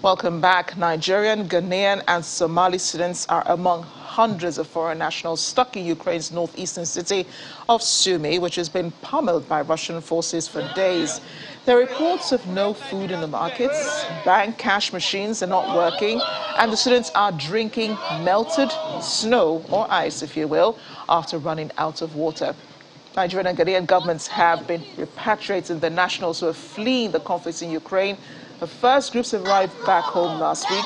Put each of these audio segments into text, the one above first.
Welcome back. Nigerian, Ghanaian and Somali students are among hundreds of foreign nationals stuck in Ukraine's northeastern city of Sumy, which has been pummeled by Russian forces for days. There are reports of no food in the markets, bank cash machines are not working, and the students are drinking melted snow, or ice if you will, after running out of water. Nigerian and Ghanaian governments have been repatriating the nationals who are fleeing the conflicts in Ukraine. The first groups arrived back home last week.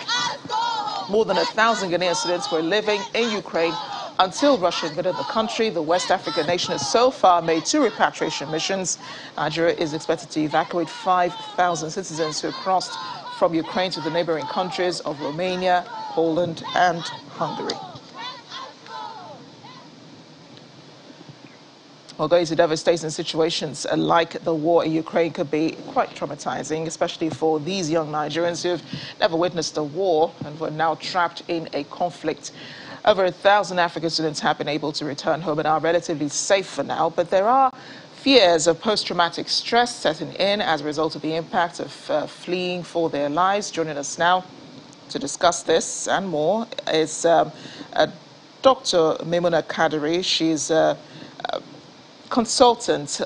More than 1,000 Ghanaian students were living in Ukraine until Russia invaded the country. The West African nation has so far made 2 repatriation missions. Nigeria is expected to evacuate 5,000 citizens who crossed from Ukraine to the neighboring countries of Romania, Poland, and Hungary. Well, going to devastating situations like the war in Ukraine could be quite traumatizing, especially for these young Nigerians who've never witnessed a war and were now trapped in a conflict. Over 1,000 African students have been able to return home and are relatively safe for now, but there are fears of post-traumatic stress setting in as a result of the impact of fleeing for their lives. Joining us now to discuss this and more is Dr. Maimuna Kadiri. She's consultant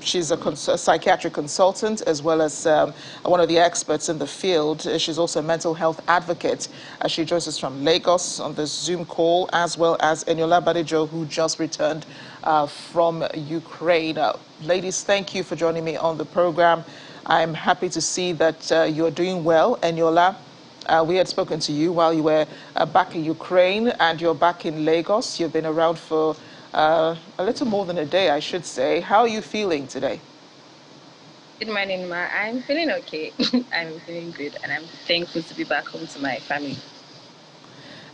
she's a psychiatric consultant as well as one of the experts in the field. She's also a mental health advocate. She joins us from Lagos on this Zoom call, as well as Eniola Badijo, who just returned from Ukraine. Ladies, thank you for joining me on the program. I'm happy to see that you're doing well. Eniola, we had spoken to you while you were back in Ukraine, and you're back in Lagos. You've been around for a little more than a day, I should say. How are you feeling today? Good morning, Ma. I'm feeling okay. I'm feeling good, and I'm thankful to be back home to my family.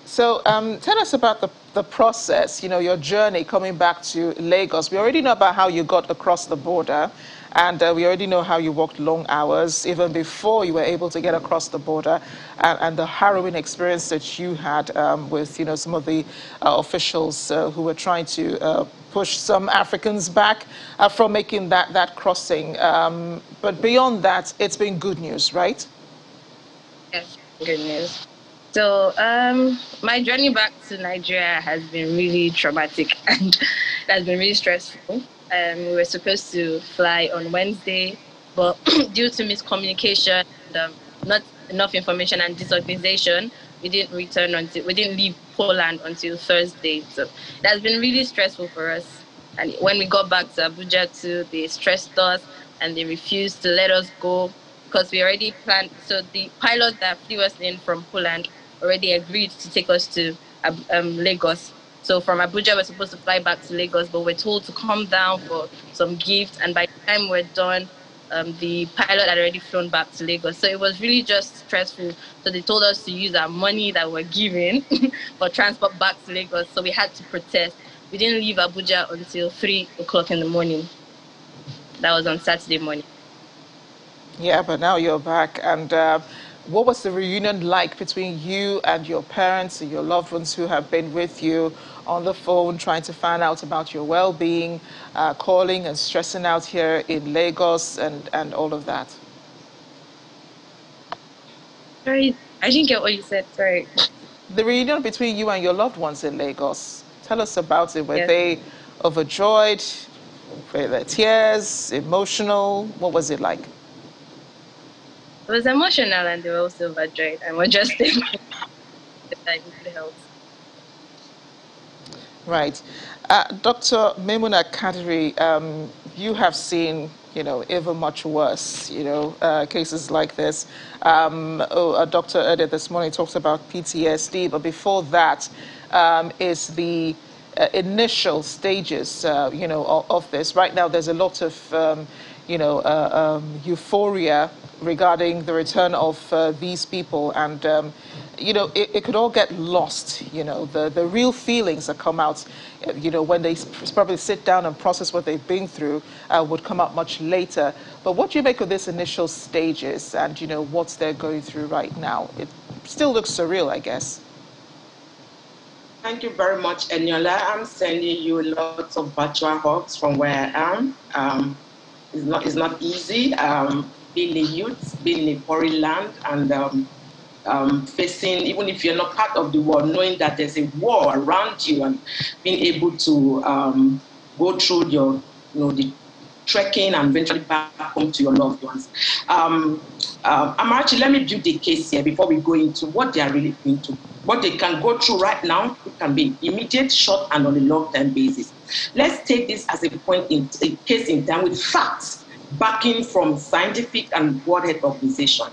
So tell us about the process, your journey coming back to Lagos. We already know about how you got across the border, and we already know how you worked long hours even before you were able to get across the border, and the harrowing experience that you had with, some of the officials who were trying to push some Africans back from making that crossing. But beyond that, it's been good news, right? Yes, good news. So my journey back to Nigeria has been really traumatic and it has been really stressful. We were supposed to fly on Wednesday, but due to miscommunication, not enough information and disorganization, we didn't leave Poland until Thursday. So it has been really stressful for us. And when we got back to Abuja too, they stressed us and they refused to let us go because we already planned. So the pilot that flew us in from Poland already agreed to take us to Lagos. So from Abuja, we're supposed to fly back to Lagos, but we're told to come down for some gifts. And by the time we're done, the pilot had already flown back to Lagos. So it was really just stressful. So they told us to use our money that we're given for transport back to Lagos. So we had to protest. We didn't leave Abuja until 3 o'clock in the morning. That was on Saturday morning. Yeah, but now you're back. And what was the reunion like between you and your parents and your loved ones who have been with you on the phone, trying to find out about your well-being, calling and stressing out here in Lagos and all of that? Sorry, I didn't get what you said. Sorry. The reunion between you and your loved ones in Lagos. Tell us about it. Were Yes. they overjoyed? Were there tears? Emotional? What was it like? It was emotional and they were also overjoyed. And we're just thankful that I needed help. Right. Dr. Maimuna Kadiri, you have seen, even much worse, cases like this. A doctor earlier this morning talked about PTSD, but before that is the initial stages, of this. Right now, there's a lot of, euphoria regarding the return of these people, and it could all get lost. The real feelings that come out, when they probably sit down and process what they've been through, would come out much later. But what do you make of this initial stages and what they're going through right now? It still looks surreal, I guess. Thank you very much, Eniola. I'm sending you lots of virtual hugs from where I am. It's not easy. being a youth, being in a foreign land, and facing, even if you're not part of the war, knowing that there's a war around you and being able to go through your, the trekking and eventually back home to your loved ones. Amarachi, let me build the case here before we go into what they are really into. What they can go through right now, it can be immediate, short, and on a long-term basis. Let's take this as a case in time with facts backing from scientific and World Health Organization.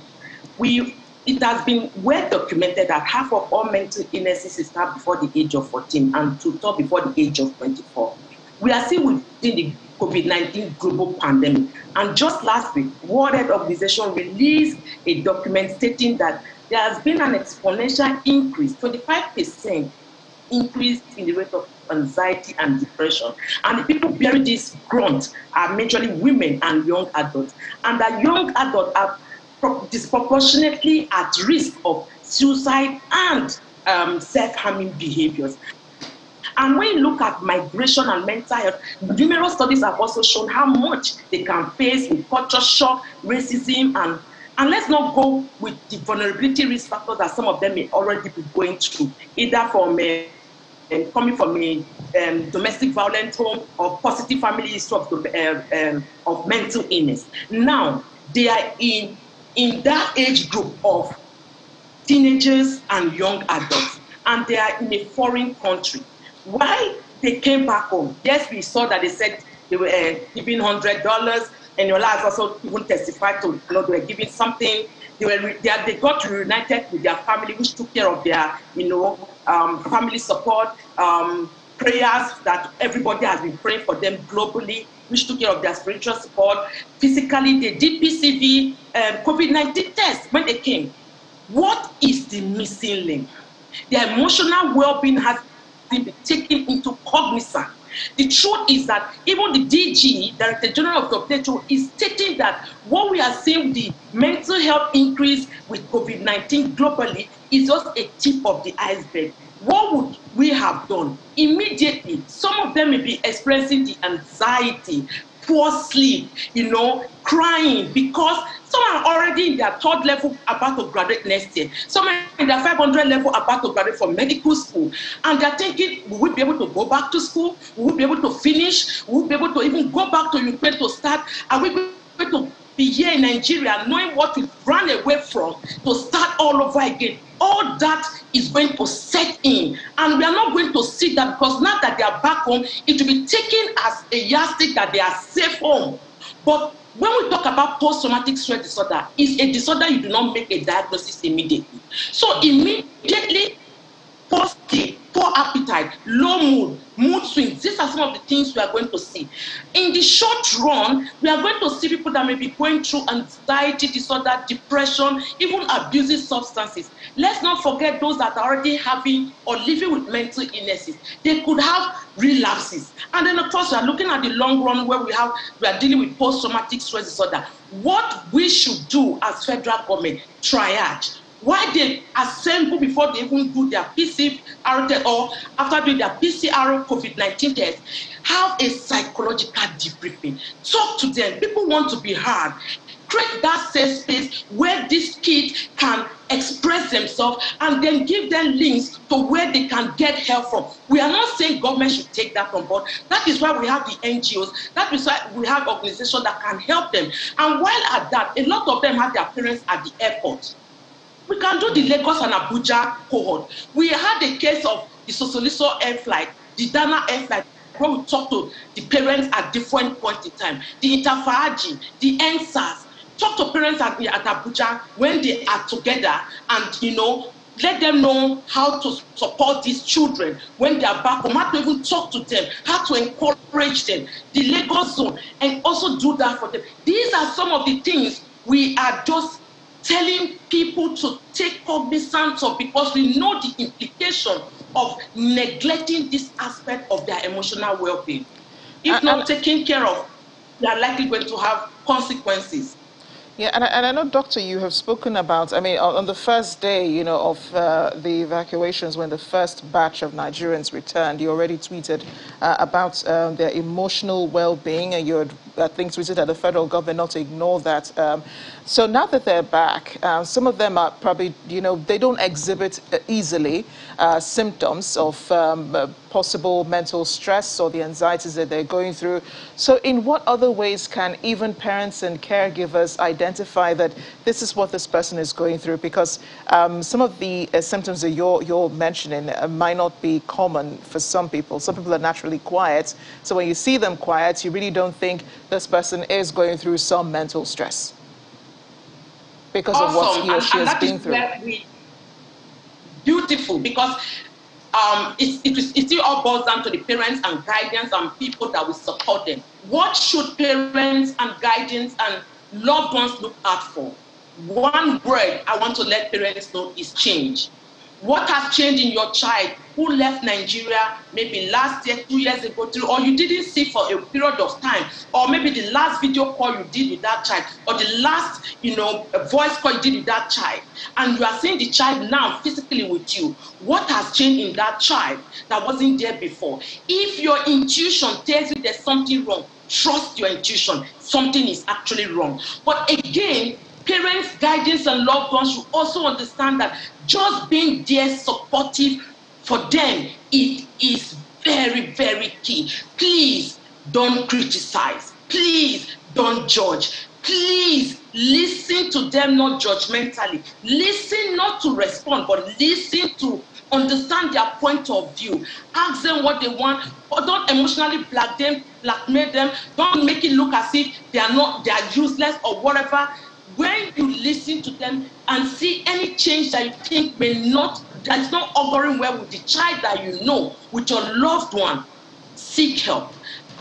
It has been well documented that half of all mental illnesses start before the age of 14 and two-thirds before the age of 24. We are still within the COVID-19 global pandemic. And just last week, World Health Organization released a document stating that there has been an exponential increase, 25% increase in the rate of anxiety and depression. And the people bearing this grunt are majorly women and young adults. And that young adults are disproportionately at risk of suicide and self-harming behaviors. And when you look at migration and mental health, numerous studies have also shown how much they can face with culture shock, racism, and let's not go with the vulnerability risk factors that some of them may already be going through, either from coming from a domestic violent home or positive family history of mental illness. Now, they are in that age group of teenagers and young adults, and they are in a foreign country. Why they came back home? Yes, we saw that they said they were giving $100, and Yola has also even testified to, they were giving something. They got reunited with their family, which took care of their, family support, prayers that everybody has been praying for them globally, which took care of their spiritual support. Physically, they did PCV, COVID-19 tests when they came. What is the missing link? Their emotional well-being has been taken into cognizance. The truth is that even the DG, Director General of WHO, is stating that what we are seeing, the mental health increase with COVID-19 globally, is just a tip of the iceberg. What would we have done? Immediately, some of them may be experiencing the anxiety, poor sleep, crying, because some are already in their 3rd level about to graduate next year. Some are in their 500 level about to graduate from medical school. And they're thinking, will we be able to go back to school? Will we be able to finish? Will we be able to even go back to Ukraine to start? Are we going to be here in Nigeria knowing what we've run away from to start all over again? All that is going to set in. And we are not going to see that, because now that they are back home, it will be taken as a yardstick that they are safe home. But when we talk about post-traumatic stress disorder, it's a disorder you do not make a diagnosis immediately. So immediately, poor appetite, low mood swings, these are some of the things we are going to see. In the short run, we are going to see people that may be going through anxiety disorder, depression, even abusing substances. Let's not forget those that are already having or living with mental illnesses. They could have relapses. And then, of course, we are looking at the long run where we are dealing with post-traumatic stress disorder. What we should do as federal government, triage. Why they assemble before they even do their PCR test, or after doing their PCR COVID-19 test, have a psychological debriefing. Talk to them. People want to be heard. Create that safe space where these kids can express themselves, and then give them links to where they can get help from. We are not saying government should take that on board. That is why we have the NGOs. That is why we have organizations that can help them. And while at that, a lot of them have their parents at the airport. We can do the Lagos and Abuja cohort. We had a case of the Sosoliso air flight, the Dana air flight, where we talk to the parents at different points in time. The Interfaji, the NSAS. Talk to parents at Abuja when they are together, and let them know how to support these children when they are back home, how to even talk to them, how to encourage them. The Lagos zone, and also do that for them. These are some of the things we are just telling people to take cognizance of, because we know the implication of neglecting this aspect of their emotional well-being. If not taken care of, they are likely going to have consequences. Yeah, and I know, Doctor, you have spoken about, I mean, on the first day, you know, of the evacuations, when the first batch of Nigerians returned, you already tweeted about their emotional well-being, and you had, I think, tweeted at the federal government not to ignore that. So now that they're back, some of them are probably, you know, they don't exhibit easily symptoms of possible mental stress or the anxieties that they're going through. So in what other ways can even parents and caregivers identify that this is what this person is going through? Because some of the symptoms that you're mentioning might not be common for some people. Some people are naturally quiet. So when you see them quiet, you really don't think this person is going through some mental stress because of what Awesome. he or she And has that is been through. where we beautiful, because it still all boils down to the parents and guardians and people that will support them. What should parents and guardians and loved ones look out for? One word I want to let parents know is change. What has changed in your child who left Nigeria maybe last year, 2 years ago, or you didn't see for a period of time, or maybe the last video call you did with that child, or the last, voice call you did with that child, and you are seeing the child now physically with you. What has changed in that child that wasn't there before? If your intuition tells you there's something wrong, trust your intuition. Something is actually wrong. But again, parents, guardians, and loved ones should also understand that just being there supportive for them, it is very, very key. Please don't criticize. Please don't judge. Please listen to them, not judgmentally. Listen not to respond, but listen to understand their point of view. Ask them what they want, but don't emotionally blackmail them. Don't make it look as if they are useless or whatever. When you listen to them and see any change that you think that's not auguring well with the child that you know, with your loved one, seek help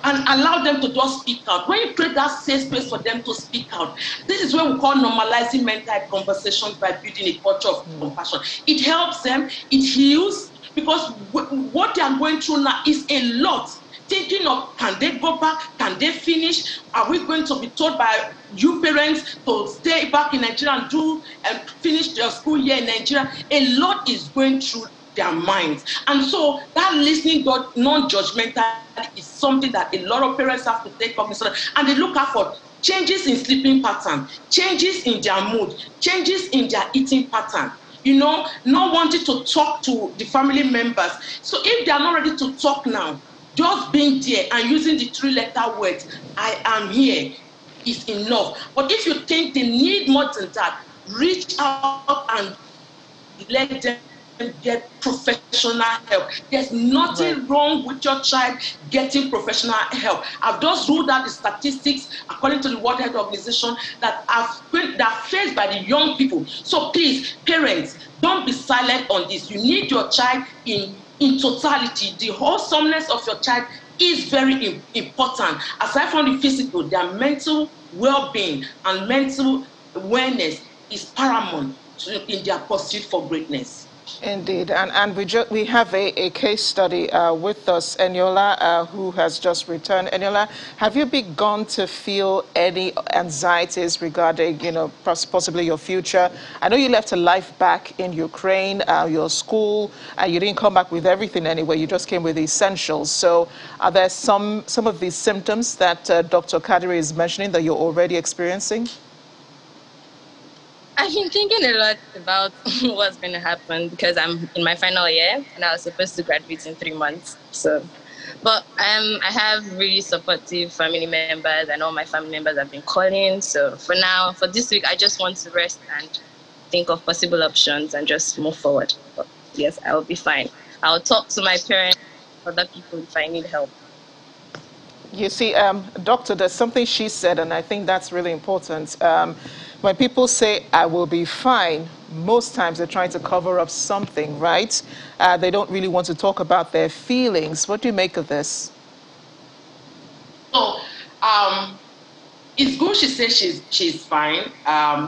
and allow them to just speak out. When you create that safe space for them to speak out, this is what we call normalizing mental health conversations by building a culture of compassion. It helps them, it heals, because what they are going through now is a lot. Thinking of, can they go back? Can they finish? Are we going to be told by you parents to stay back in Nigeria and finish their school year in Nigeria? A lot is going through their minds. And so that listening non-judgmental is something that a lot of parents have to take cognizance of. And they look out for changes in sleeping pattern, changes in their mood, changes in their eating pattern. Not wanting to talk to the family members. So if they are not ready to talk now, just being there and using the 3-letter words, I am here, is enough. But if you think they need more than that, reach out and let them get professional help. There's nothing wrong with your child getting professional help. I've just ruled out the statistics according to the World Health Organization that are faced by the young people. So please, parents, don't be silent on this. You need your child in totality. The wholesomeness of your child is very important. Aside from the physical, their mental well-being and mental awareness is paramount in their pursuit for greatness. Indeed, and we have a case study with us, Eniola, who has just returned. Eniola, have you begun to feel any anxieties regarding, possibly your future? I know you left a life back in Ukraine, your school, and you didn't come back with everything anyway. You just came with the essentials. So, are there some of these symptoms that Dr. Kadiri is mentioning that you're already experiencing? I've been thinking a lot about what's going to happen because I'm in my final year and I was supposed to graduate in 3 months. But I have really supportive family members and all my family members have been calling. So for now, for this week, I just want to rest and think of possible options and just move forward. But yes, I will be fine. I'll talk to my parents, other people if I need help. You see, Doctor, there's something she said, and I think that's really important. When people say, I will be fine, most times they're trying to cover up something, right? They don't really want to talk about their feelings. What do you make of this? So, it's good she says she's fine.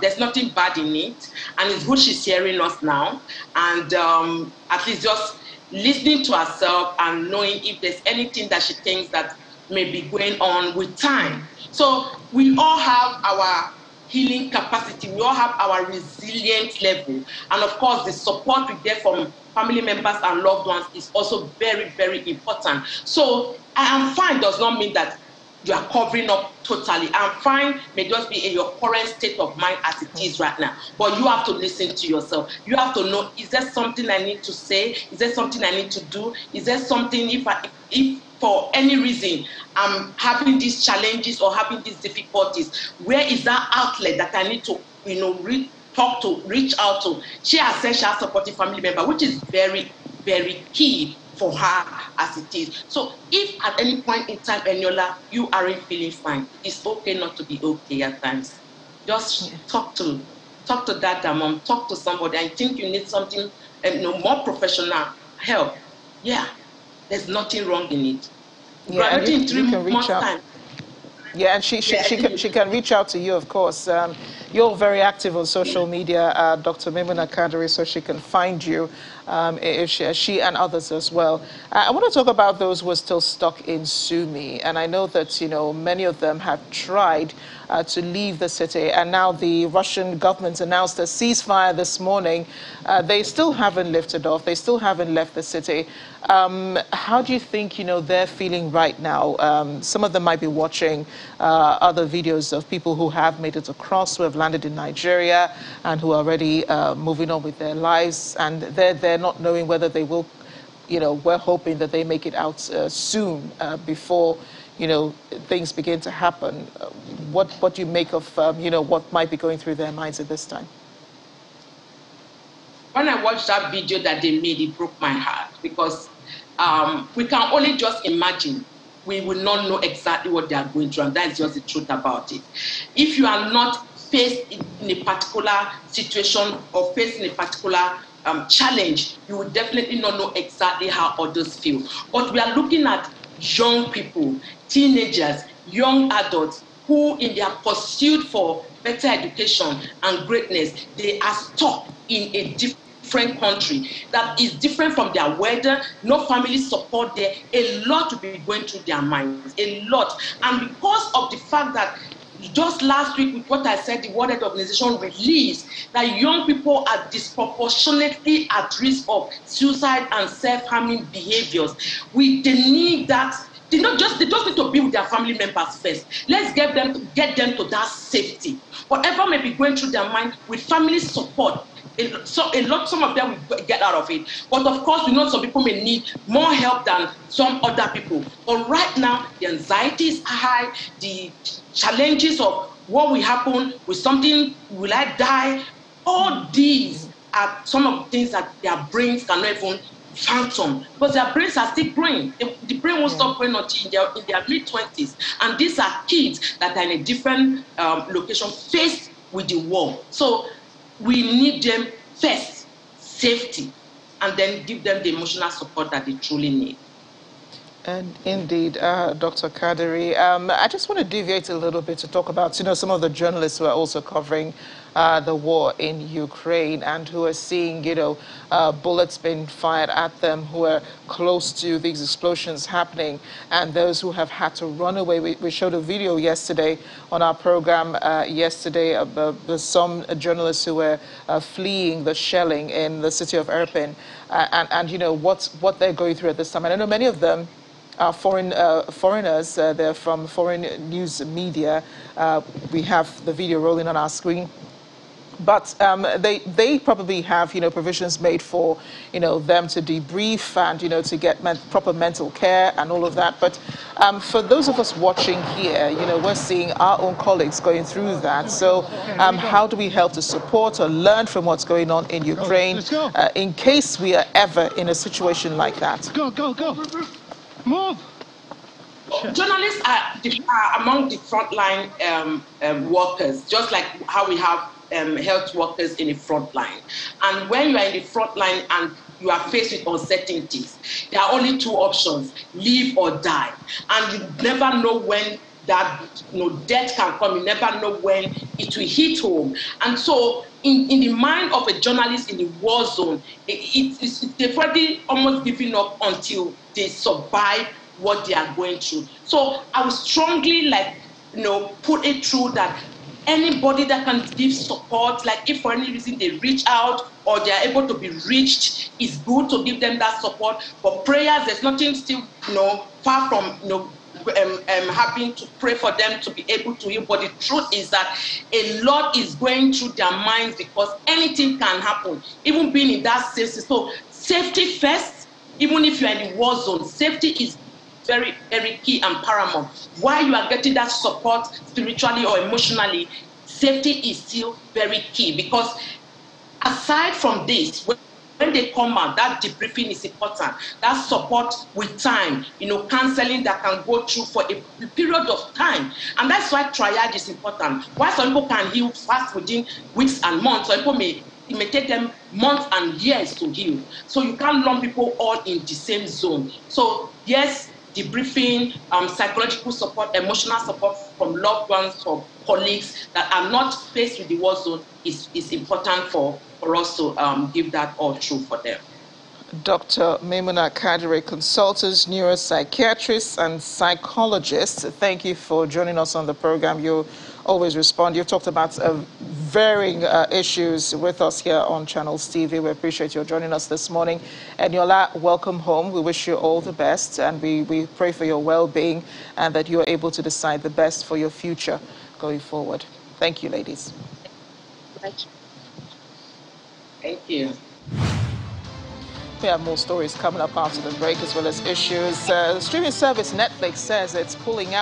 There's nothing bad in it. And it's good she's hearing us now. And at least just listening to herself and knowing if there's anything that she thinks that may be going on with time. So we all have our healing capacity. We all have our resilient level. And of course, the support we get from family members and loved ones is also very, very important. So I am fine does not mean that you are covering up totally. I'm fine may just be in your current state of mind as it is right now. But you have to listen to yourself. You have to know, is there something I need to say? Is there something I need to do? Is there something, if for any reason I'm having these challenges or having these difficulties, where is that outlet that I need to, reach out to? She has said she has supportive family member, which is very, very key for her as it is. So if at any point in time, Eniola, you aren't feeling fine, it's okay not to be okay at times. Just talk to that mom, talk to somebody. I think you need something, more professional help. Yeah, there's nothing wrong in it. Yeah, and you can reach out. Time. Yeah, and she can reach out to you, of course. You're very active on social media, Dr. Mimuna Kadiri, so she can find you, if she and others as well. I want to talk about those who are still stuck in Sumi, and I know that many of them have tried to leave the city, and now the Russian government announced a ceasefire this morning. They still haven't lifted off. They still haven't left the city. How do you think they're feeling right now? Some of them might be watching other videos of people who have made it across, who have landed in Nigeria, and who are already moving on with their lives, and they're not knowing whether they will. We're hoping that they make it out soon before things begin to happen. What do you make of what might be going through their minds at this time? When I watched that video that they made, it broke my heart, because we can only just imagine. We will not know exactly what they are going through, and that is just the truth about it. If you are not faced in a particular situation or facing a particular challenge, you will definitely not know exactly how others feel. But we are looking at young people, teenagers, young adults, who in their pursuit for better education and greatness, they are stuck in a different country that is different from their weather, no family support there. A lot to be going through their minds, a lot. And because of the fact that just last week, with what I said, the World Health Organization released that young people are disproportionately at risk of suicide and self-harming behaviors. They need that. They just need to be with their family members first. Let's get them to that safety. Whatever may be going through their mind, with family support, some of them will get out of it. But of course, we know some people may need more help than some other people. But right now, the anxiety is high, the challenges of what will happen with something, will I die? All these are some of the things that their brains cannot even phantom, because their brains are still growing. The brain won't stop growing until in their mid-20s. And these are kids that are in a different location, faced with the war. So we need them first, safety, and then give them the emotional support that they truly need. And indeed, Dr. Kadiri, I just want to deviate a little bit to talk about, some of the journalists who are also covering the war in Ukraine and who are seeing, bullets being fired at them, who are close to these explosions happening, and those who have had to run away. We showed a video yesterday on our program of some journalists who were fleeing the shelling in the city of Irpin, and what they're going through at this time. And I know many of them are foreigners. They're from foreign news media. We have the video rolling on our screen. But they probably have, provisions made for, them to debrief and, to get proper mental care and all of that. But for those of us watching here, we're seeing our own colleagues going through that. So how do we help to support or learn from what's going on in Ukraine in case we are ever in a situation like that? Go. Move. Journalists are among the frontline workers, just like how we have health workers in the front line. And when you are in the front line and you are faced with uncertainties, there are only two options: live or die. And you never know when that death can come. You never know when it will hit home. And so in the mind of a journalist in the war zone, they've already almost given up until they survive what they are going through. So I would strongly put it through that Anybody that can give support, like if for any reason they reach out or they are able to be reached, it's good to give them that support. But prayers, there's nothing still, far from, having to pray for them to be able to heal. But the truth is that a lot is going through their minds because anything can happen, even being in that safety. So safety first, even if you're in the war zone, safety is very, very key and paramount. While you are getting that support spiritually or emotionally, safety is still very key, because aside from this, when they come out, that debriefing is important. That support with time, counseling that can go through for a period of time. And that's why triage is important. Why some people can heal fast within weeks and months, some people it may take them months and years to heal. So you can't lump people all in the same zone. So yes, debriefing, psychological support, emotional support from loved ones, from colleagues that are not faced with the war zone is important for us to give that all through for them. Dr. Maimuna Kadiri, consultant, neuropsychiatrist, and psychologist. Thank you for joining us on the program. You always respond. You've talked about varying issues with us here on Channels TV. We appreciate you joining us this morning. Eniola, welcome home. We wish you all the best, and we pray for your well-being and that you're able to decide the best for your future going forward. Thank you, ladies. Thank you. We have more stories coming up after the break, as well as issues. Streaming service Netflix says it's pulling out